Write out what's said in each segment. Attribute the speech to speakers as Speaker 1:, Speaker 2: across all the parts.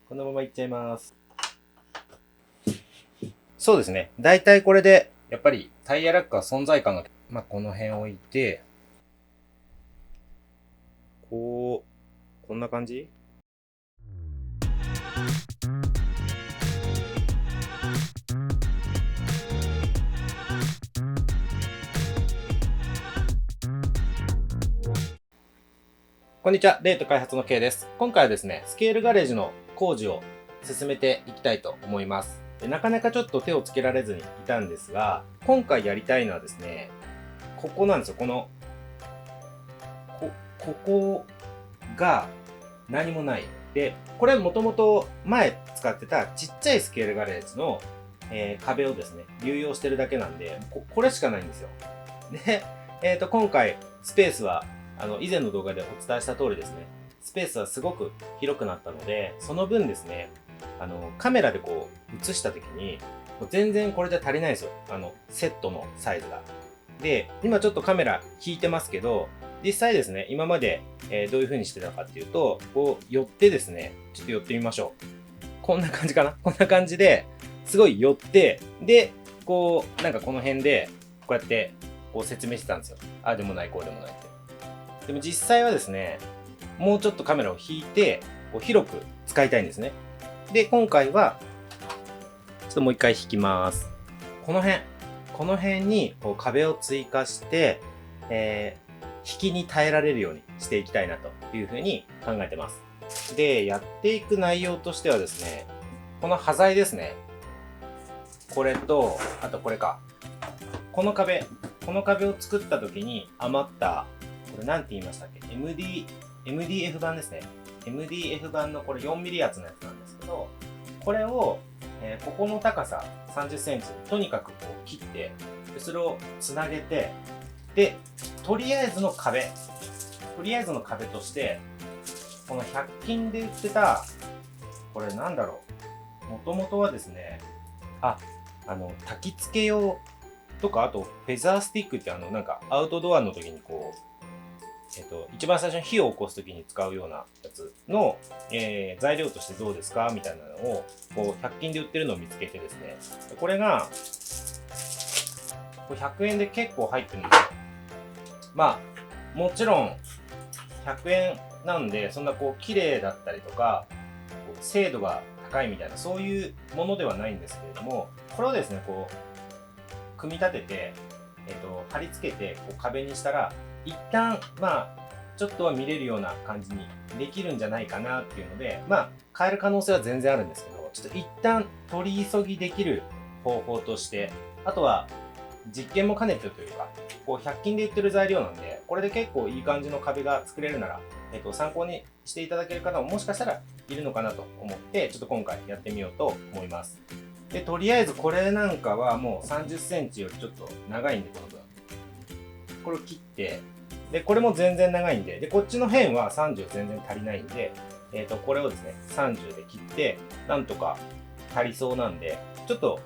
Speaker 1: このままいっちゃいます。そうですね。だいたいこれで、やっぱりタイヤラックは存在感が、この辺置いて、こんな感じ。こんにちは、レート開発の K です。今回はですね、スケールガレージの工事を進めていきたいと思います。なかなかちょっと手をつけられずにいたんですが、今回やりたいのはですね、ここなんですよ。ここが何もない。で、これはもともと前使ってたちっちゃいスケールガレージの、壁をですね、流用してるだけなんで、これしかないんですよ。で、今回スペースは以前の動画でお伝えした通りですね、スペースはすごく広くなったので、その分ですね、カメラでこう映した時に、全然これじゃ足りないんですよ。セットのサイズが。で、今ちょっとカメラ引いてますけど、実際ですね、今まで、どういう風にしてたかっていうと、こう寄ってですね、ちょっと寄ってみましょう。こんな感じかな。こんな感じで、すごい寄って、で、こう、なんかこの辺で、こうやって、こう説明してたんですよ。ああでもない、こうでもないって。でも実際はですね、もうちょっとカメラを引いて、こう広く使いたいんですね。で、今回は、ちょっともう一回引きます。この辺にこう壁を追加して、引きに耐えられるようにしていきたいなというふうに考えてます。で、やっていく内容としてはですね、この端材ですね。これと、あとこれか。この壁を作った時に余った、これなんて言いましたっけ？ MDF 版ですね。MDF 版のこれ 4mm 厚のやつなんですけど、これを、ここの高さ30センチにとにかくこう切って、でそれをつなげて、で、とりあえずの壁として、この100均で売ってた、これなんだろう。もともとはですね、焚き付け用とか、あとフェザースティックってなんかアウトドアの時にこう、一番最初に火を起こす時に使うようなやつの、材料としてどうですかみたいなのをこう100均で売ってるのを見つけてですね、これがこれ100円で結構入ってるんですよ。もちろん100円なんでそんなこう綺麗だったりとか精度が高いみたいなそういうものではないんですけれども、これをですねこう組み立てて、貼り付けてこう壁にしたら一旦ちょっとは見れるような感じにできるんじゃないかなっていうので、変える可能性は全然あるんですけど、ちょっと一旦取り急ぎできる方法として、あとは実験も兼ねてというか、こう100均で売ってる材料なんで、これで結構いい感じの壁が作れるなら、参考にしていただける方ももしかしたらいるのかなと思って、ちょっと今回やってみようと思います。で、とりあえずこれなんかはもう30センチよりちょっと長いんで、この分。これを切って、で、これも全然長いんで、こっちの辺は30全然足りないんで、これをですね、30で切って、なんとか足りそうなんで、ちょっと、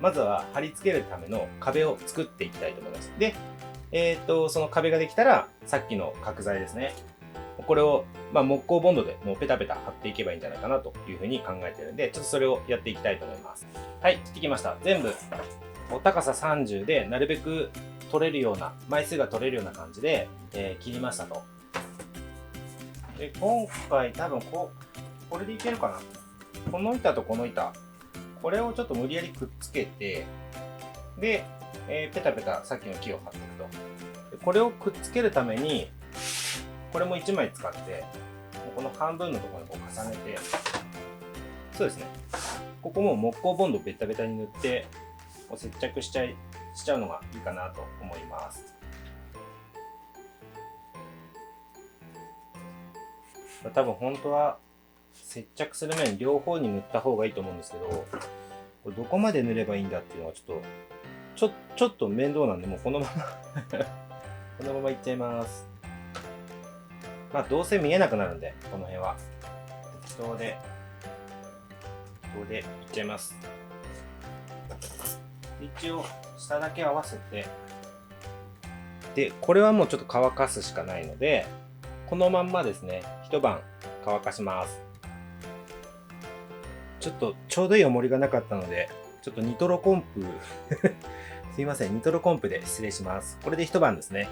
Speaker 1: まずは貼り付けるための壁を作っていきたいと思います。で、その壁ができたら、さっきの角材ですね。これを、木工ボンドでもうペタペタ貼っていけばいいんじゃないかなというふうに考えてるんで、ちょっとそれをやっていきたいと思います。はい、切ってきました。全部、高さ30で、なるべく取れるような、枚数が取れるような感じで、切りましたと。で、今回多分これでいけるかな。この板とこの板、これをちょっと無理やりくっつけて、で、ペタペタさっきの木を貼っていくと。でこれをくっつけるために、これも1枚使って、この半分のところにこう重ねて、そうですね。ここも木工ボンドベタベタに塗って、接着しちゃうのがいいかなと思います。多分本当は接着する面両方に塗った方がいいと思うんですけど、これどこまで塗ればいいんだっていうのはちょっと面倒なんで、もうこのままこのままいっちゃいます。どうせ見えなくなるんで、この辺は適当でいっちゃいます。一応下だけ合わせて、でこれはもうちょっと乾かすしかないので、このまんまですね一晩乾かします。ちょっとちょうどいい重りがなかったので、ちょっとニトロコンプすいません、ニトロコンプで失礼します。これで一晩ですね。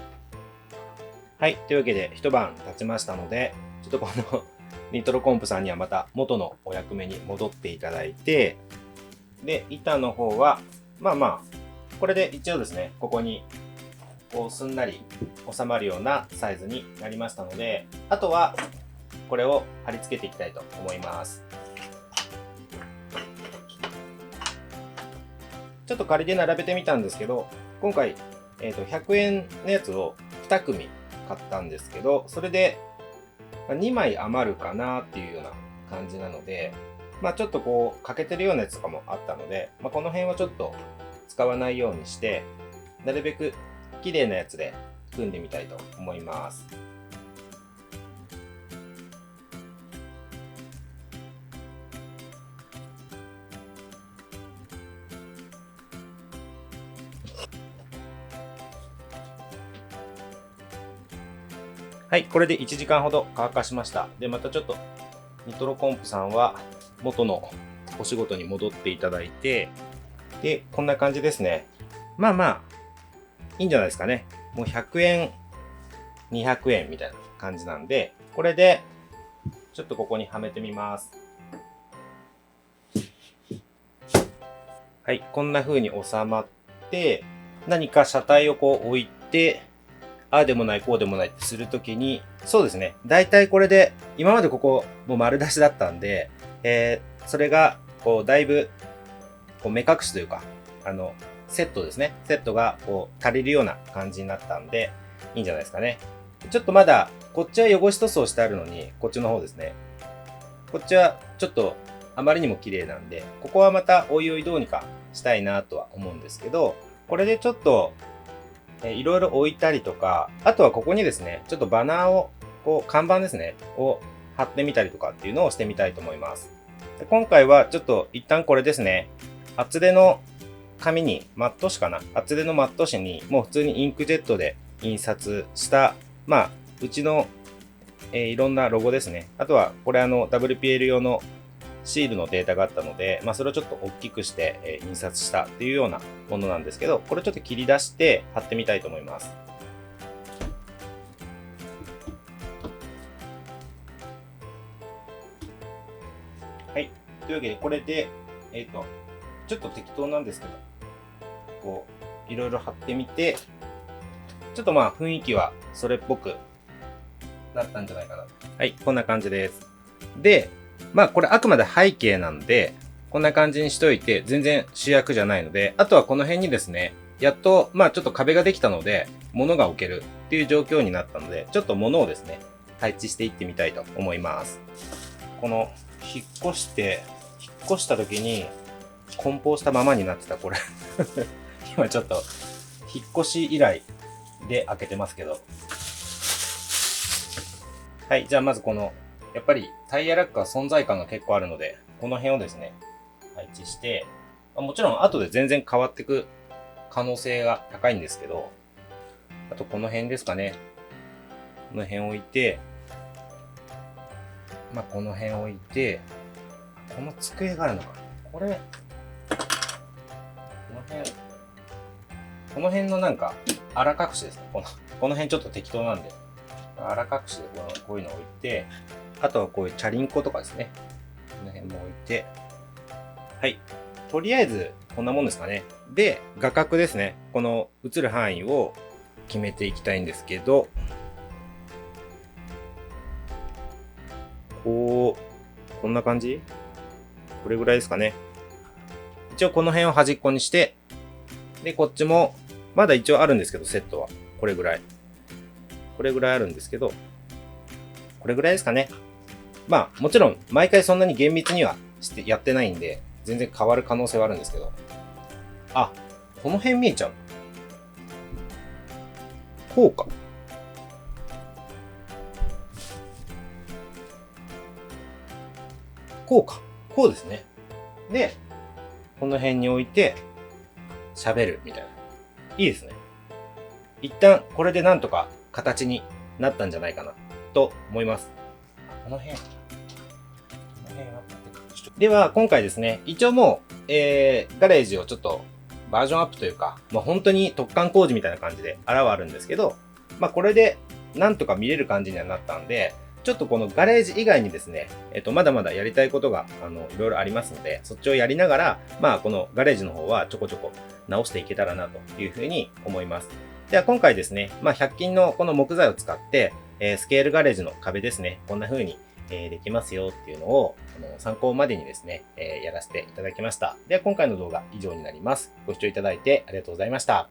Speaker 1: はい、というわけで一晩経ちましたので、ちょっとこのニトロコンプさんにはまた元のお役目に戻っていただいて、で、板の方は、これで一応ですね、ここにこうすんなり収まるようなサイズになりましたので、あとはこれを貼り付けていきたいと思います。ちょっと仮で並べてみたんですけど、今回、100円のやつを2組買ったんですけど、それで2枚余るかなっていうような感じなので、ちょっとこう欠けてるようなやつとかもあったので、この辺はちょっと使わないようにして、なるべく綺麗なやつで組んでみたいと思います。はい、これで1時間ほど乾かしました。で、またちょっとニトロコンプさんは元のお仕事に戻っていただいて、で、こんな感じですね。いいんじゃないですかね。もう100円、200円みたいな感じなんで、これでちょっとここにはめてみます。はい、こんな風に収まって、何か車体をこう置いて、ああでもない、こうでもないってするときに、そうですね。だいたいこれで、今までここもう丸出しだったんで、それが、こう、だいぶ、こう目隠しというか、セットですね。セットが、こう、足りるような感じになったんで、いいんじゃないですかね。ちょっとまだ、こっちは汚し塗装してあるのに、こっちの方ですね。こっちは、ちょっと、あまりにも綺麗なんで、ここはまた、おいおいどうにかしたいなとは思うんですけど、これでちょっと、いろいろ置いたりとか、あとはここにですね、ちょっとバナーを、こう、看板ですね、を貼ってみたりとかっていうのをしてみたいと思います。で今回はちょっと一旦これですね、厚手の紙に、マット紙かな、厚手のマット紙に、もう普通にインクジェットで印刷した、うちの、いろんなロゴですね。あとは、これWPL 用のシールのデータがあったので、それをちょっと大きくして、印刷したっていうようなものなんですけど、これちょっと切り出して貼ってみたいと思います。はい。というわけで、これで、ちょっと適当なんですけど、こう、いろいろ貼ってみて、ちょっと雰囲気はそれっぽくなったんじゃないかな。はい、こんな感じです。で、これあくまで背景なんで、こんな感じにしといて、全然主役じゃないので、あとはこの辺にですね、やっと、ちょっと壁ができたので、物が置けるっていう状況になったので、ちょっと物をですね、配置していってみたいと思います。この、引っ越した時に、梱包したままになってた、これ。今ちょっと、引っ越し以来で開けてますけど。はい、じゃあまずこの、やっぱりタイヤラックは存在感が結構あるので、この辺をですね、配置して、もちろん後で全然変わっていく可能性が高いんですけど、あとこの辺ですかね。この辺置いて、この辺置いて、この机があるのか。これ、この辺のなんか、荒隠しですね。この辺ちょっと適当なんで。荒隠しでこういうの置いて、あとはこういうチャリンコとかですね。この辺も置いて。はい。とりあえず、こんなもんですかね。で、画角ですね。この映る範囲を決めていきたいんですけど、こんな感じ？これぐらいですかね。一応この辺を端っこにして、で、こっちも、まだ一応あるんですけど、セットは。これぐらい。これぐらいあるんですけど、これぐらいですかね。もちろん、毎回そんなに厳密にはやってないんで、全然変わる可能性はあるんですけど。あ、この辺見えちゃう。こうか。こうか。こうですね。で、この辺に置いて、喋るみたいな。いいですね。一旦、これでなんとか形になったんじゃないかな、と思います。この辺は、ちょっでは、今回ですね、一応もう、ガレージをちょっとバージョンアップというか、本当に突貫工事みたいな感じであるんですけど、これでなんとか見れる感じにはなったんで、ちょっとこのガレージ以外にですね、まだまだやりたいことが、いろいろありますので、そっちをやりながら、このガレージの方はちょこちょこ直していけたらなというふうに思います。では今回ですね、100均のこの木材を使って、スケールガレージの壁ですね、こんな風にできますよっていうのを参考までにですね、やらせていただきました。では今回の動画以上になります。ご視聴いただいてありがとうございました。